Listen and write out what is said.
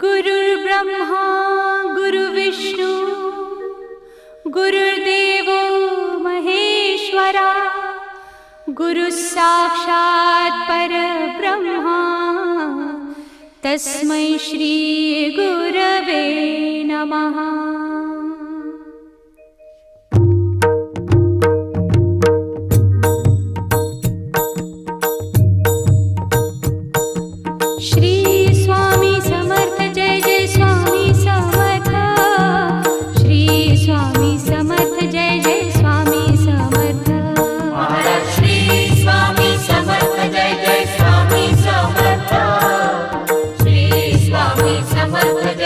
गुरुर्ब्रह्मा गुरुर्विष्णू गुरुर्देवो महेश्वरा गुरुः साक्षात् परब्रह्मा तस्मै श्री गुरवे नमः। श्री स्वामी समर्थ जय जय स्वामी समर्थ। श्री स्वामी समर्थ जय जय स्वामी समर्थ। महाराज श्री स्वामी समर्थ जय जय स्वामी समर्थ। श्री स्वामी समर्थ जय